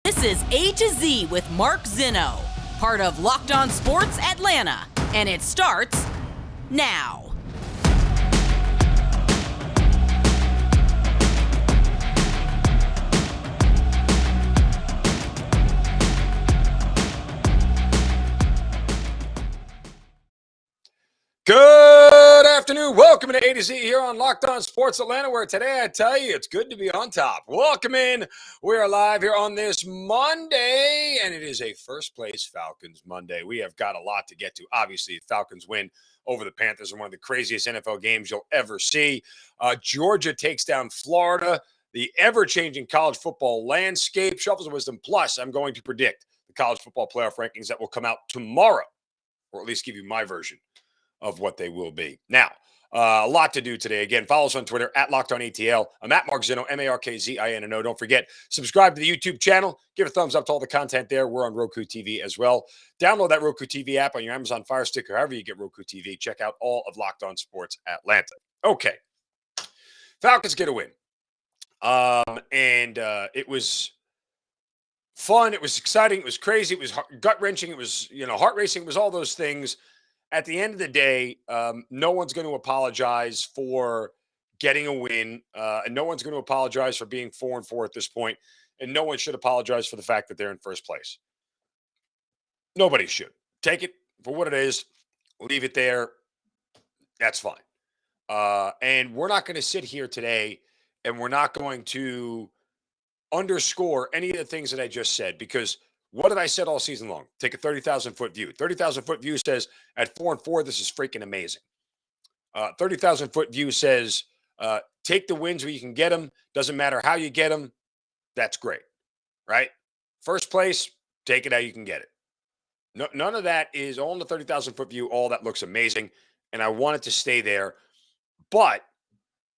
This is A to Z with Mark Zinno, part of Locked On Sports Atlanta, and it starts now. Good afternoon. Welcome to A to Z here on Locked On Sports Atlanta, where today I tell you it's good to be on top. Welcome in. We are live here on this Monday, and it is a first place Falcons Monday. We have got a lot to get to. Obviously, the Falcons win over the Panthers in one of the craziest NFL games you'll ever see. Georgia takes down Florida. The ever-changing college football landscape. Shuffles of Wisdom. Plus, I'm going to predict the college football playoff rankings that will come out tomorrow, or at least give you my version of what they will be. Now, a lot to do today. Again, follow us on Twitter at LockedOnATL. I'm at Mark Zinno, MarkZinno. Don't forget, subscribe to the YouTube channel. Give a thumbs up to all the content there. We're on Roku TV as well. Download that Roku TV app on your Amazon Fire Stick or however you get Roku TV. Check out all of Locked On Sports Atlanta. Okay. Falcons get a win. It was fun. It was exciting. It was crazy. It was gut-wrenching. It was, heart-racing. It was all those things. At the end of the day, no one's going to apologize for getting a win, and no one's going to apologize for being 4-4 at this point, and no one should apologize for the fact that they're in first place. Nobody should. Take it for what it is. Leave it there. That's fine. And we're not going to sit here today, and we're not going to underscore any of the things that I just said, because what did I said all season long? Take a 30,000-foot view. 30,000-foot view says at 4-4, this is freaking amazing. 30,000-foot view says take the wins where you can get them. Doesn't matter how you get them. That's great, right? First place, take it how you can get it. No, none of that is all in the 30,000-foot view. All that looks amazing, and I want it to stay there. But,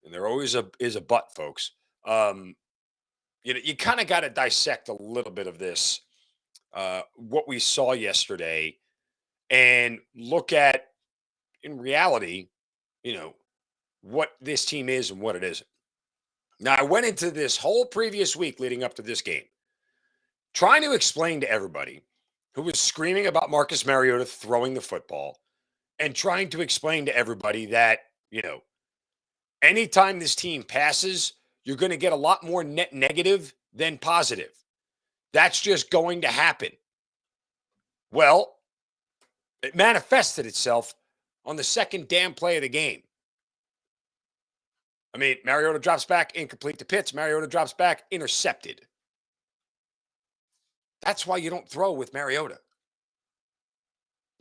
and there always is a but, folks. You kind of got to dissect a little bit of this. What we saw yesterday and look at, in reality, what this team is and what it isn't. Now, I went into this whole previous week leading up to this game trying to explain to everybody who was screaming about Marcus Mariota throwing the football and trying to explain to everybody that, anytime this team passes, you're going to get a lot more net negative than positive. That's just going to happen. Well, it manifested itself on the second damn play of the game. I mean, Mariota drops back, incomplete to Pitts. Mariota drops back, intercepted. That's why you don't throw with Mariota.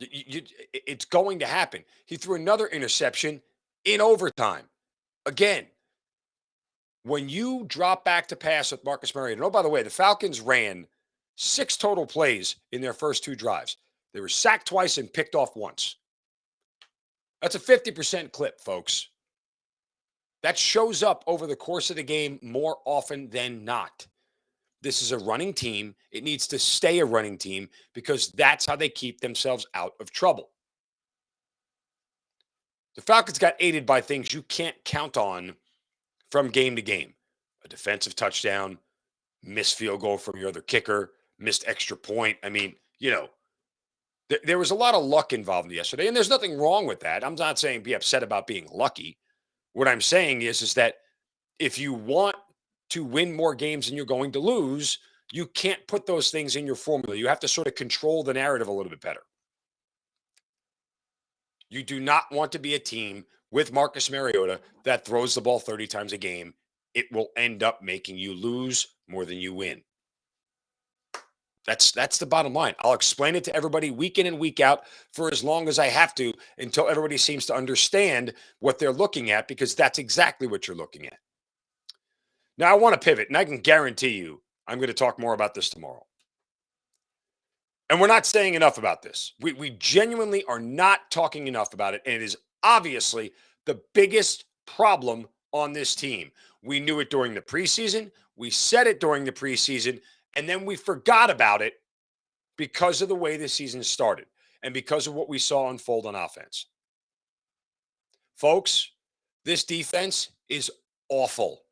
It's going to happen. He threw another interception in overtime. Again, when you drop back to pass with Marcus Mariota, oh, by the way, the Falcons ran 6 total plays in their first 2 drives. They were sacked twice and picked off once. That's a 50% clip, folks. That shows up over the course of the game more often than not. This is a running team. It needs to stay a running team because that's how they keep themselves out of trouble. The Falcons got aided by things you can't count on from game to game. A defensive touchdown, missed field goal from your other kicker, missed extra point. I mean, there was a lot of luck involved yesterday, and there's nothing wrong with that. I'm not saying be upset about being lucky. What I'm saying is that if you want to win more games than you're going to lose, you can't put those things in your formula. You have to sort of control the narrative a little bit better. You do not want to be a team with Marcus Mariota that throws the ball 30 times a game. It will end up making you lose more than you win. That's the bottom line. I'll explain it to everybody week in and week out for as long as I have to until everybody seems to understand what they're looking at, because that's exactly what you're looking at. Now, I want to pivot, and I can guarantee you I'm going to talk more about this tomorrow. And we're not saying enough about this. We genuinely are not talking enough about it, and it is obviously the biggest problem on this team. We knew it during the preseason. We said it during the preseason, and then we forgot about it because of the way the season started and because of what we saw unfold on offense. Folks, this defense is awful.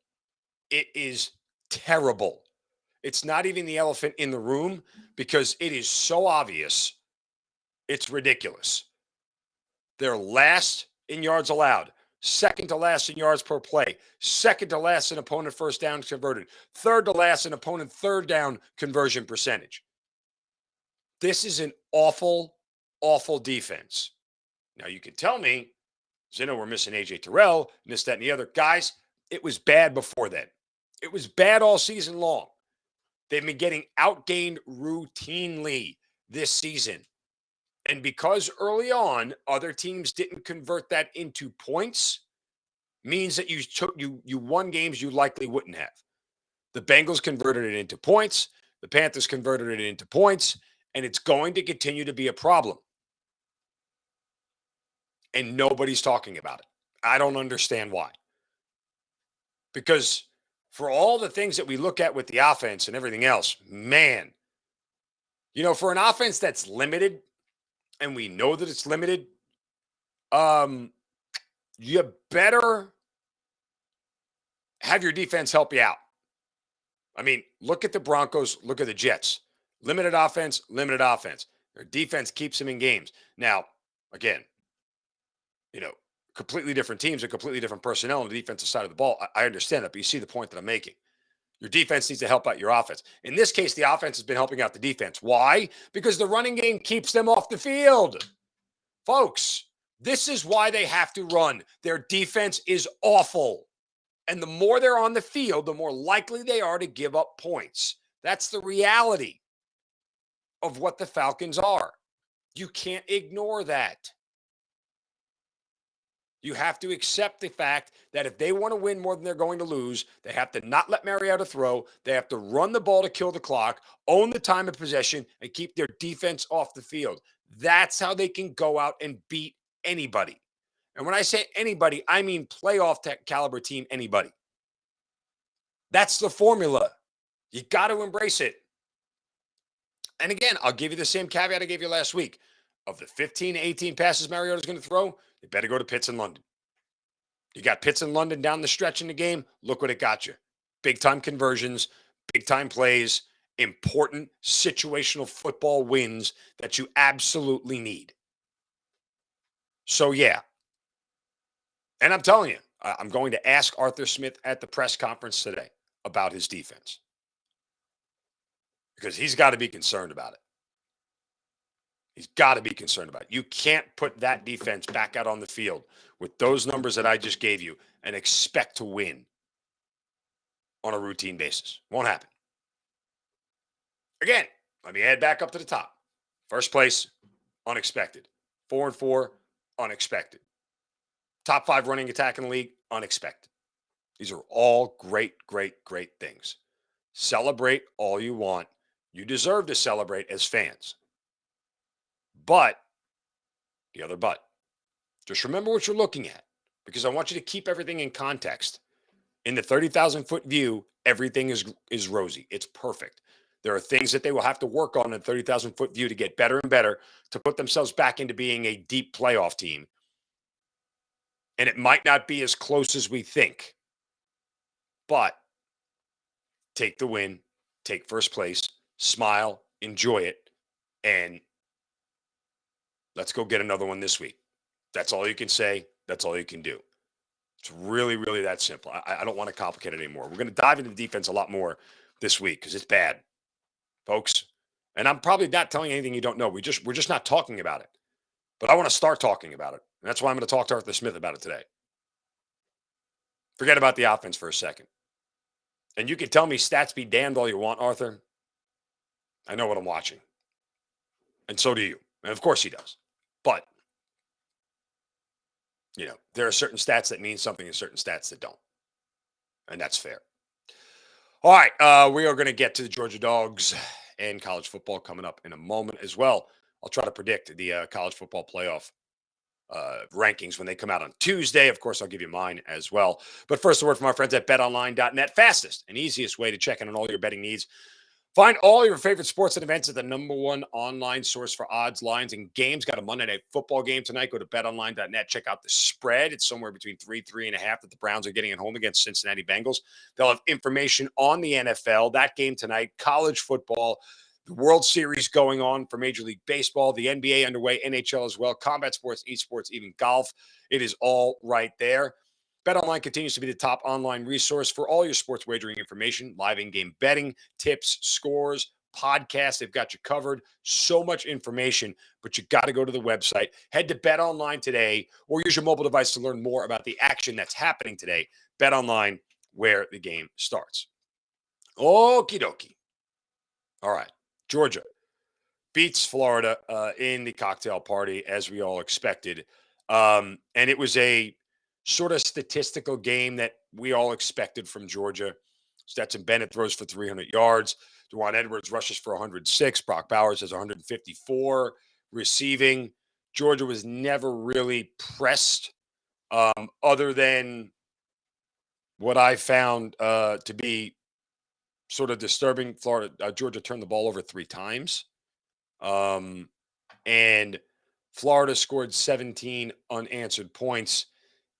It is terrible. It's not even the elephant in the room because it is so obvious. It's ridiculous. They're last in yards allowed, second to last in yards per play, second to last in opponent first down converted, third to last in opponent third down conversion percentage. This is an awful, awful defense. Now, you can tell me, Zinno, we're missing A.J. Terrell, this, that, and the other. Guys, it was bad before then. It was bad all season long. They've been getting outgained routinely this season. And because early on, other teams didn't convert that into points, means that you won games you likely wouldn't have. The Bengals converted it into points. The Panthers converted it into points. And it's going to continue to be a problem. And nobody's talking about it. I don't understand why. Because for all the things that we look at with the offense and everything else, man, for an offense that's limited, and we know that it's limited, you better have your defense help you out. I mean, look at the Broncos, look at the Jets. Limited offense, limited offense. Their defense keeps them in games. Now, again, completely different teams and completely different personnel on the defensive side of the ball. I understand that, but you see the point that I'm making. Your defense needs to help out your offense. In this case, the offense has been helping out the defense. Why? Because the running game keeps them off the field. Folks, this is why they have to run. Their defense is awful. And the more they're on the field, the more likely they are to give up points. That's the reality of what the Falcons are. You can't ignore that. You have to accept the fact that if they want to win more than they're going to lose, they have to not let Mariota throw. They have to run the ball to kill the clock, own the time of possession, and keep their defense off the field. That's how they can go out and beat anybody. And when I say anybody, I mean playoff caliber team, anybody. That's the formula. You got to embrace it. And again, I'll give you the same caveat I gave you last week. Of the 15 to 18 passes Mariota's going to throw, you better go to Pitts and London. You got Pitts and London down the stretch in the game. Look what it got you. Big-time conversions, big-time plays, important situational football wins that you absolutely need. So, yeah. And I'm telling you, I'm going to ask Arthur Smith at the press conference today about his defense. Because he's got to be concerned about it. He's got to be concerned about it. You can't put that defense back out on the field with those numbers that I just gave you and expect to win on a routine basis. Won't happen. Again, let me add back up to the top. First place, unexpected. 4-4, unexpected. Top 5 running attack in the league, unexpected. These are all great, great, great things. Celebrate all you want. You deserve to celebrate as fans. But, the other but, just remember what you're looking at, because I want you to keep everything in context. In the 30,000-foot view, everything is rosy. It's perfect. There are things that they will have to work on in the 30,000-foot view to get better and better, to put themselves back into being a deep playoff team. And it might not be as close as we think. But take the win, take first place, smile, enjoy it, and let's go get another one this week. That's all you can say. That's all you can do. It's really, really that simple. I don't want to complicate it anymore. We're going to dive into the defense a lot more this week because it's bad, folks. And I'm probably not telling you anything you don't know. We're just not talking about it. But I want to start talking about it. And that's why I'm going to talk to Arthur Smith about it today. Forget about the offense for a second. And you can tell me stats be damned all you want, Arthur. I know what I'm watching. And so do you. And of course he does. But, there are certain stats that mean something and certain stats that don't. And that's fair. All right. We are going to get to the Georgia Dogs and college football coming up in a moment as well. I'll try to predict the college football playoff rankings when they come out on Tuesday. Of course, I'll give you mine as well. But first, a word from our friends at betonline.net. Fastest and easiest way to check in on all your betting needs Find all your favorite sports and events at the #1 online source for odds, lines, and games. Got a Monday Night Football game tonight. Go to betonline.net. Check out the spread. It's somewhere between 3.5 that the Browns are getting at home against Cincinnati Bengals. They'll have information on the NFL, that game tonight, college football, the World Series going on for Major League Baseball, the NBA underway, NHL as well, combat sports, esports, even golf. It is all right there. BetOnline continues to be the top online resource for all your sports wagering information, live in-game betting, tips, scores, podcasts. They've got you covered. So much information, but you got to go to the website. Head to BetOnline today or use your mobile device to learn more about the action that's happening today. BetOnline, where the game starts. Okie dokie. All right. Georgia beats Florida in the cocktail party, as we all expected. And it was a sort of statistical game that we all expected from Georgia. Stetson Bennett throws for 300 yards. Dewan Edwards rushes for 106. Brock Bowers has 154 receiving. Georgia was never really pressed, other than what I found to be sort of disturbing. Georgia turned the ball over 3 times. And Florida scored 17 unanswered points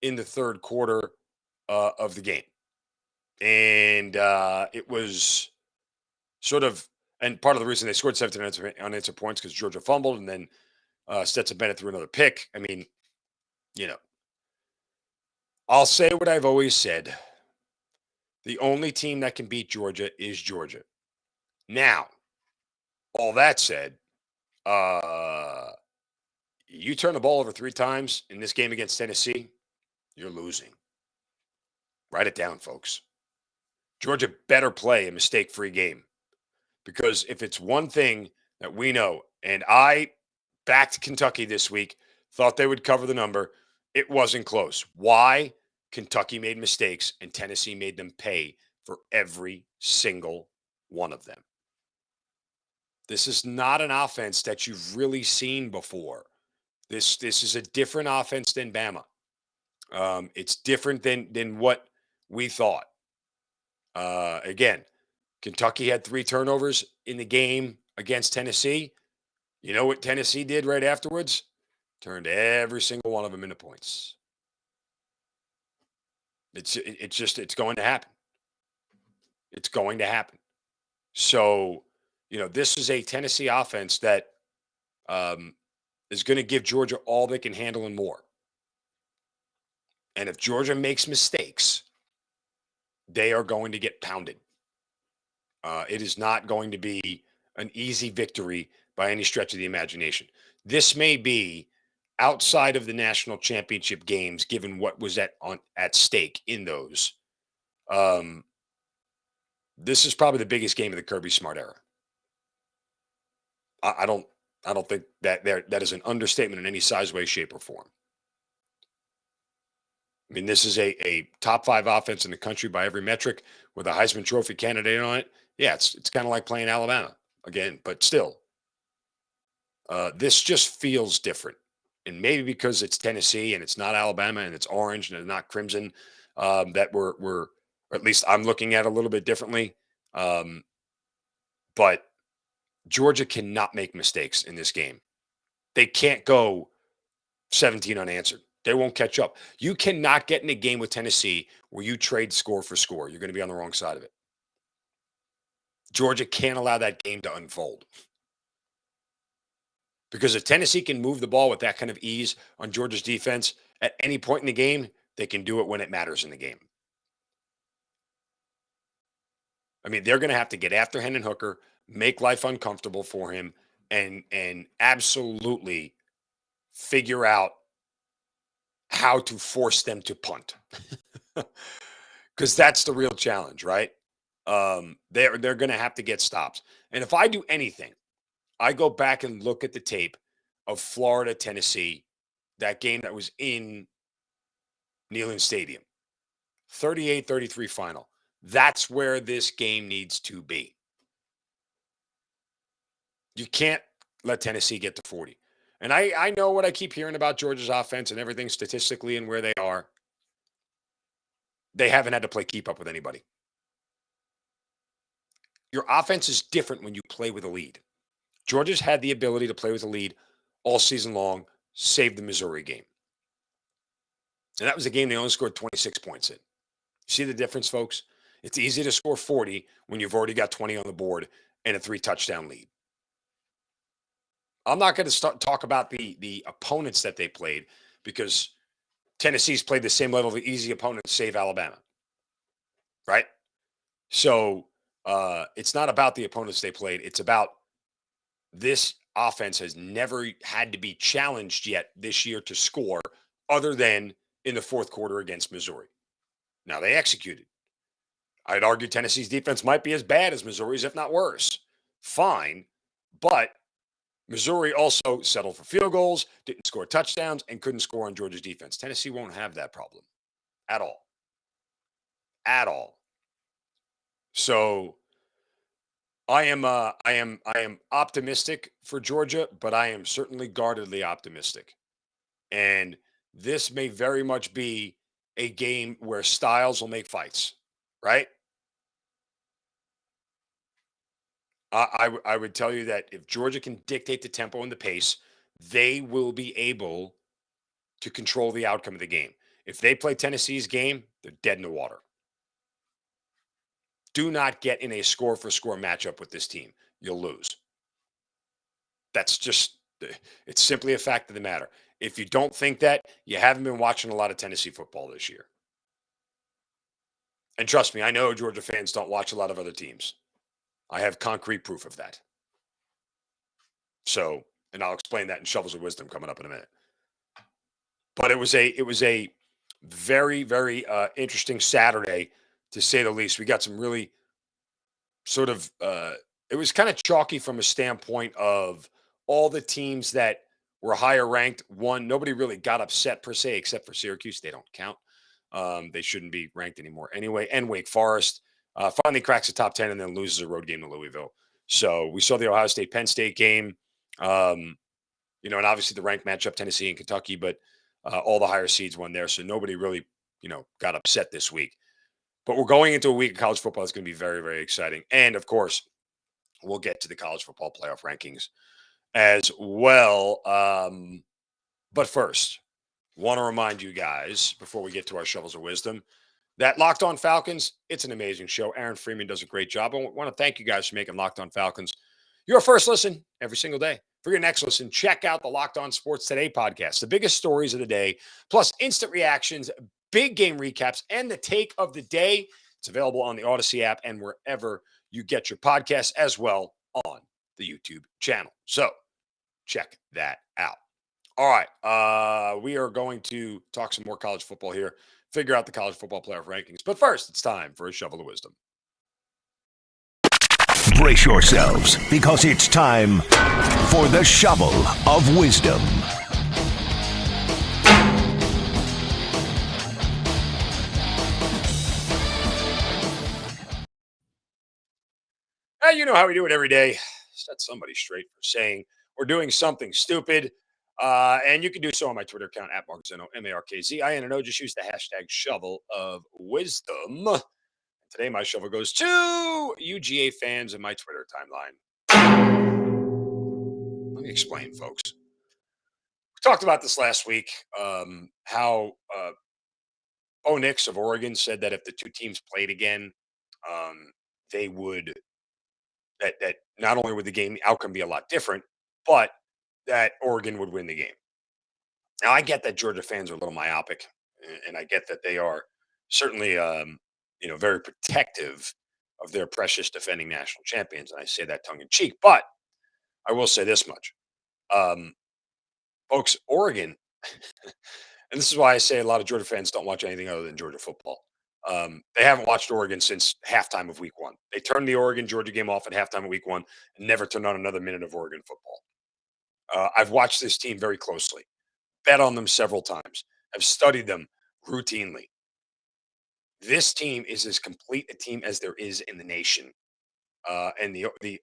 in the third quarter of the game. And it was sort of, and part of the reason they scored 17 unanswered points because Georgia fumbled and then Stetson Bennett threw another pick. I mean, I'll say what I've always said. The only team that can beat Georgia is Georgia. Now, all that said, you turn the ball over 3 times in this game against Tennessee, you're losing. Write it down, folks. Georgia better play a mistake-free game, because if it's one thing that we know, and I backed Kentucky this week, thought they would cover the number, it wasn't close. Why? Kentucky made mistakes, and Tennessee made them pay for every single one of them. This is not an offense that you've really seen before. This is a different offense than Bama. It's different than what we thought. Again, Kentucky had 3 turnovers in the game against Tennessee. You know what Tennessee did right afterwards? Turned every single one of them into points. It's going to happen. It's going to happen. So, this is a Tennessee offense that is going to give Georgia all they can handle and more. And if Georgia makes mistakes, they are going to get pounded. It is not going to be an easy victory by any stretch of the imagination. This may be, outside of the national championship games, given what was at stake in those. This is probably the biggest game of the Kirby Smart era. I don't think that is an understatement in any size, way, shape, or form. I mean, this is a top 5 offense in the country by every metric, with a Heisman Trophy candidate on it. Yeah, it's kind of like playing Alabama again, but still, this just feels different. And maybe because it's Tennessee and it's not Alabama and it's orange and it's not crimson, that we're or at least I'm looking at it a little bit differently. But Georgia cannot make mistakes in this game. They can't go 17 unanswered. They won't catch up. You cannot get in a game with Tennessee where you trade score for score. You're going to be on the wrong side of it. Georgia can't allow that game to unfold. Because if Tennessee can move the ball with that kind of ease on Georgia's defense at any point in the game, they can do it when it matters in the game. I mean, they're going to have to get after Hendon Hooker, make life uncomfortable for him, and absolutely figure out how to force them to punt. Because that's the real challenge, right? They're going to have to get stops. And if I do anything, I go back and look at the tape of Florida, Tennessee, that game that was in Neyland Stadium, 38-33 final. That's where this game needs to be. You can't let Tennessee get to 40. And I know what I keep hearing about Georgia's offense and everything statistically and where they are. They haven't had to play keep up with anybody. Your offense is different when you play with a lead. Georgia's had the ability to play with a lead all season long, save the Missouri game. And that was a game they only scored 26 points in. See the difference, folks? It's easy to score 40 when you've already got 20 on the board and a 3-touchdown lead. I'm not going to talk about the opponents that they played because Tennessee's played the same level of easy opponents, save Alabama, right? So it's not about the opponents they played. It's about this offense has never had to be challenged yet this year to score other than in the fourth quarter against Missouri. Now they executed. I'd argue Tennessee's defense might be as bad as Missouri's, if not worse. Fine. But Missouri also settled for field goals, didn't score touchdowns, and couldn't score on Georgia's defense. Tennessee won't have that problem at all. At all. So I am optimistic for Georgia, but I am certainly guardedly optimistic. And this may very much be a game where styles will make fights, right? I would tell you that if Georgia can dictate the tempo and the pace, they will be able to control the outcome of the game. If they play Tennessee's game, they're dead in the water. Do not get in a score for score matchup with this team. You'll lose. That's just, it's simply a fact of the matter. If you don't think that, you haven't been watching a lot of Tennessee football this year. And trust me, I know Georgia fans don't watch a lot of other teams. I have concrete proof of that. So, and I'll explain that in Shovels of Wisdom coming up in a minute. But it was a very very interesting Saturday to say the least. We got some really sort of it was kind of chalky from a standpoint of all the teams that were higher ranked. One, nobody really got upset per se, except for Syracuse. They don't count. They shouldn't be ranked anymore anyway. And Wake Forest finally cracks the top 10 and then loses a road game to Louisville. So we saw the Ohio State Penn State game. Um, and obviously the ranked matchup, Tennessee and Kentucky, but all the higher seeds won there. So nobody really, got upset this week. But we're going into a week of college football that's going to be very, very exciting. And of course, we'll get to the college football playoff rankings as well. But first, want to remind you guys before we get to our Shovels of Wisdom that Locked On Falcons, it's an amazing show. Aaron Freeman does a great job. I want to thank you guys for making Locked On Falcons your first listen every single day. For your next listen, check out the Locked On Sports Today podcast, the biggest stories of the day, plus instant reactions, big game recaps, and the take of the day. It's available on the Odyssey app and wherever you get your podcasts, as well on the YouTube channel. So check that out. All right. We are going to talk some more college football here, figure out the college football playoff rankings. But first, it's time for a Shovel of Wisdom. Brace yourselves, because it's time for the Shovel of Wisdom. You know how we do it every day. Set somebody straight for saying we're doing something stupid. And you can do so on my Twitter account at Mark Zinno, MarkZino. Just use the hashtag Shovel of Wisdom. Today, my shovel goes to UGA fans in my Twitter timeline. Let me explain, folks. We talked about this last week. How Bo Nix of Oregon said that if the two teams played again, they would that not only would the game outcome be a lot different, but that Oregon would win the game. Now, I get that Georgia fans are a little myopic, and I get that they are certainly, very protective of their precious defending national champions, and I say that tongue in cheek. But I will say this much, um, folks: Oregon, and this is why I say a lot of Georgia fans don't watch anything other than Georgia football. They haven't watched Oregon since halftime of Week 1. They turned the Oregon Georgia game off at halftime of Week 1 and never turned on another minute of Oregon football. I've watched this team very closely, bet on them several times, have studied them routinely. This team is as complete a team as there is in the nation. And the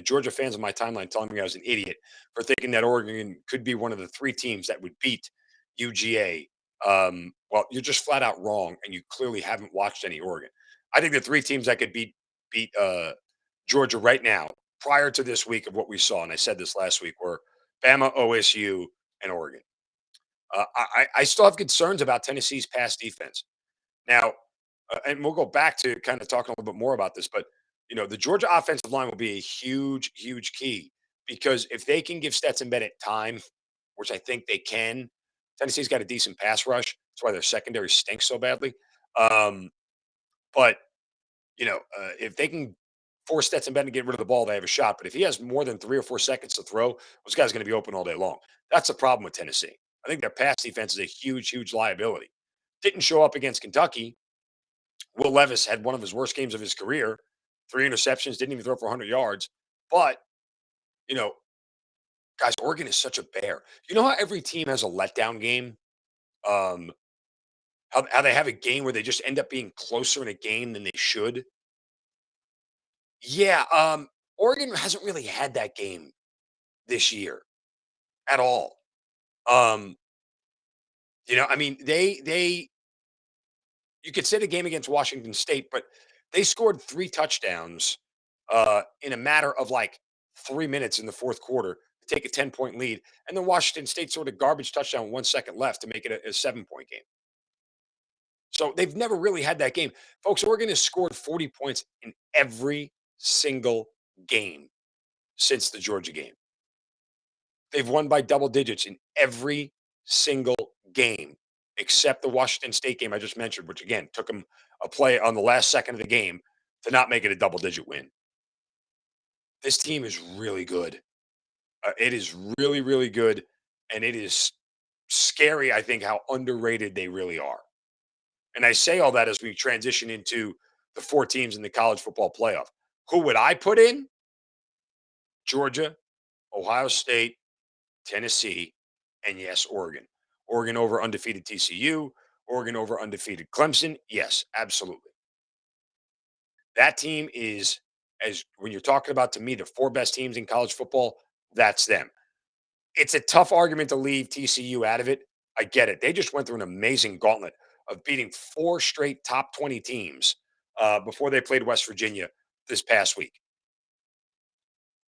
Georgia fans on my timeline telling me I was an idiot for thinking that Oregon could be one of the three teams that would beat UGA. Well, you're just flat out wrong, and you clearly haven't watched any Oregon. I think the three teams that could beat beat Georgia right now, prior to this week of what we saw, and I said this last week, were Bama, OSU, and Oregon. I still have concerns about Tennessee's pass defense. Now, and we'll go back to kind of talking a little bit more about this, but the Georgia offensive line will be a huge, huge key because if they can give Stetson Bennett time, which I think they can, Tennessee's got a decent pass rush. That's why their secondary stinks so badly. Um, but if they can force Stetson Bennett to get rid of the ball, they have a shot. But if he has more than 3 or 4 seconds to throw, those guys are going to be open all day long. That's the problem with Tennessee. I think their pass defense is a huge, huge liability. Didn't show up against Kentucky. Will Levis had one of his worst games of his career. 3 interceptions, didn't even throw for 100 yards. But, you know, guys, Oregon is such a bear. You know how every team has a letdown game? Um, how they have a game where they just end up being closer in a game than they should? Yeah, Oregon hasn't really had that game this year at all. Um, I mean, they you could say the game against Washington State, but they scored 3 touchdowns in a matter of like 3 minutes in the fourth quarter to take a 10-point lead. And then Washington State scored a garbage touchdown with 1 second left to make it a 7-point game. So they've never really had that game. Folks, Oregon has scored 40 points in every single game since the Georgia game. They've won by double digits in every single game, except the Washington State game I just mentioned, which again took them a play on the last second of the game to not make it a double digit win. This team is really good. It is really, really good. And it is scary, I think, how underrated they really are. And I say all that as we transition into the 4 teams in the college football playoff. Who would I put in? Georgia, Ohio State, Tennessee, and yes, Oregon. Oregon over undefeated TCU, Oregon over undefeated Clemson. Yes, absolutely. That team is, as when you're talking about to me, the 4 best teams in college football, that's them. It's a tough argument to leave TCU out of it. I get it. They just went through an amazing gauntlet of beating 4 straight top 20 teams before they played West Virginia this past week.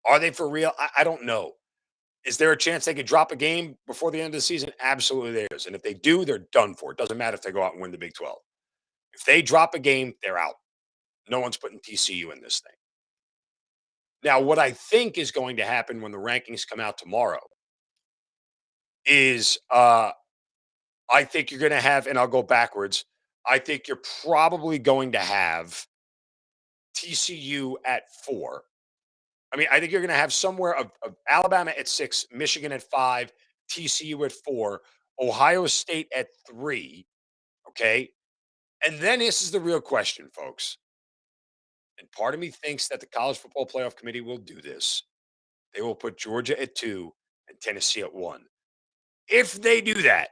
Are they for real? I don't know. Is there a chance they could drop a game before the end of the season? Absolutely there is. And if they do, they're done for. It doesn't matter if they go out and win the Big 12. If they drop a game, they're out. No one's putting TCU in this thing. Now, what I think is going to happen when the rankings come out tomorrow is I think you're going to have, and I'll go backwards, I think you're probably going to have TCU at 4. I mean, I think you're going to have somewhere of Alabama at 6, Michigan at 5, TCU at 4, Ohio State at 3. Okay. And then this is the real question, folks. And part of me thinks that the College Football Playoff Committee will do this. They will put Georgia at 2 and Tennessee at 1. If they do that,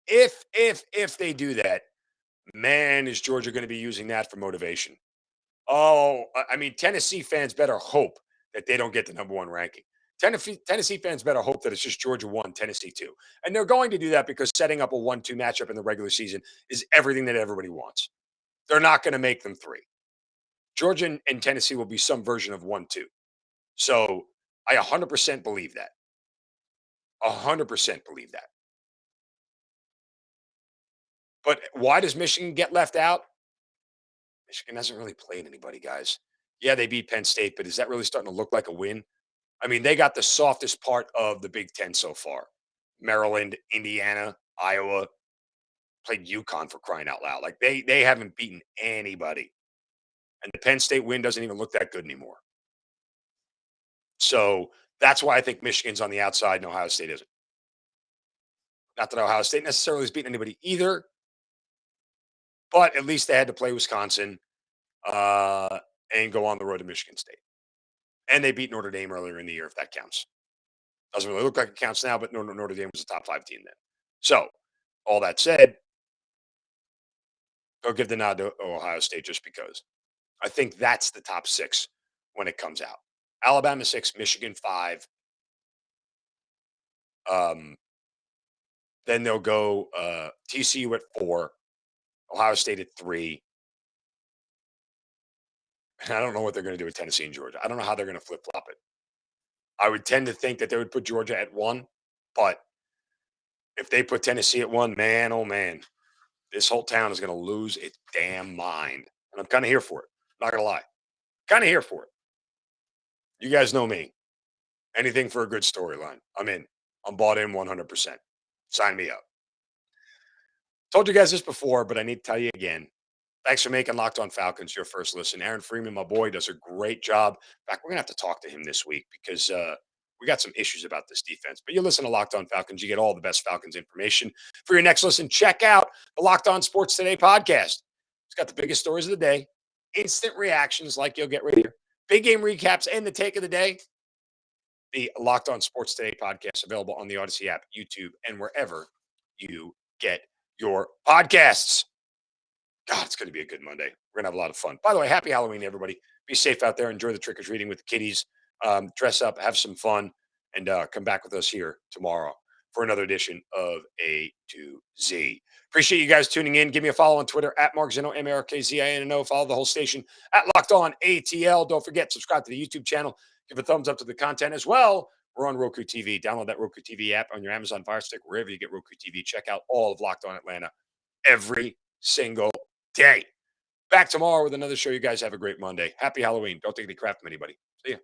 if they do that, man, is Georgia going to be using that for motivation? Oh, I mean, Tennessee fans better hope that they don't get the #1 ranking. Tennessee fans better hope that it's just Georgia 1, Tennessee 2. And they're going to do that because setting up a 1-2 matchup in the regular season is everything that everybody wants. They're not going to make them 3. Georgia and Tennessee will be some version of 1-2. So I 100% believe that. 100% believe that. But why does Michigan get left out? Michigan hasn't really played anybody, guys. Yeah, they beat Penn State, but is that really starting to look like a win? I mean, they got the softest part of the Big Ten so far. Maryland, Indiana, Iowa, played UConn for crying out loud. Like they haven't beaten anybody. And the Penn State win doesn't even look that good anymore. So that's why I think Michigan's on the outside and Ohio State isn't. Not that Ohio State necessarily has beaten anybody either, but at least they had to play Wisconsin and go on the road to Michigan State. And they beat Notre Dame earlier in the year, if that counts. Doesn't really look like it counts now, but Notre Dame was a top 5 team then. So, all that said, go give the nod to Ohio State just because. I think that's the top 6 when it comes out. Alabama 6, Michigan 5. Then they'll go TCU at 4, Ohio State at 3. And I don't know what they're going to do with Tennessee and Georgia. I don't know how they're going to flip flop it. I would tend to think that they would put Georgia at 1, but if they put Tennessee at 1, man, oh man, this whole town is going to lose its damn mind. And I'm kind of here for it. Not going to lie. Kind of here for it. You guys know me. Anything for a good storyline. I'm in. I'm bought in 100%. Sign me up. Told you guys this before, but I need to tell you again. Thanks for making Locked On Falcons your first listen. Aaron Freeman, my boy, does a great job. In fact, we're going to have to talk to him this week because we got some issues about this defense. But you listen to Locked On Falcons, you get all the best Falcons information. For your next listen, check out the Locked On Sports Today podcast. It's got the biggest stories of the day, instant reactions like you'll get right here, big game recaps, and the take of the day. The Locked On Sports Today podcast available on the Odyssey app, YouTube, and wherever you get your podcasts. God, it's going to be a good Monday. We're going to have a lot of fun. By the way, happy Halloween, everybody. Be safe out there. Enjoy the trick-or-treating with the kiddies. Dress up, have some fun, and come back with us here tomorrow for another edition of A to Z. Appreciate you guys tuning in. Give me a follow on Twitter at Mark Zinno, MARKZINO. Follow the whole station at Locked On ATL. Don't forget, subscribe to the YouTube channel. Give a thumbs up to the content as well. We're on Roku TV. Download that Roku TV app on your Amazon Fire Stick, wherever you get Roku TV. Check out all of Locked On Atlanta every single day. Back tomorrow with another show. You guys have a great Monday. Happy Halloween. Don't take any crap from anybody. See ya.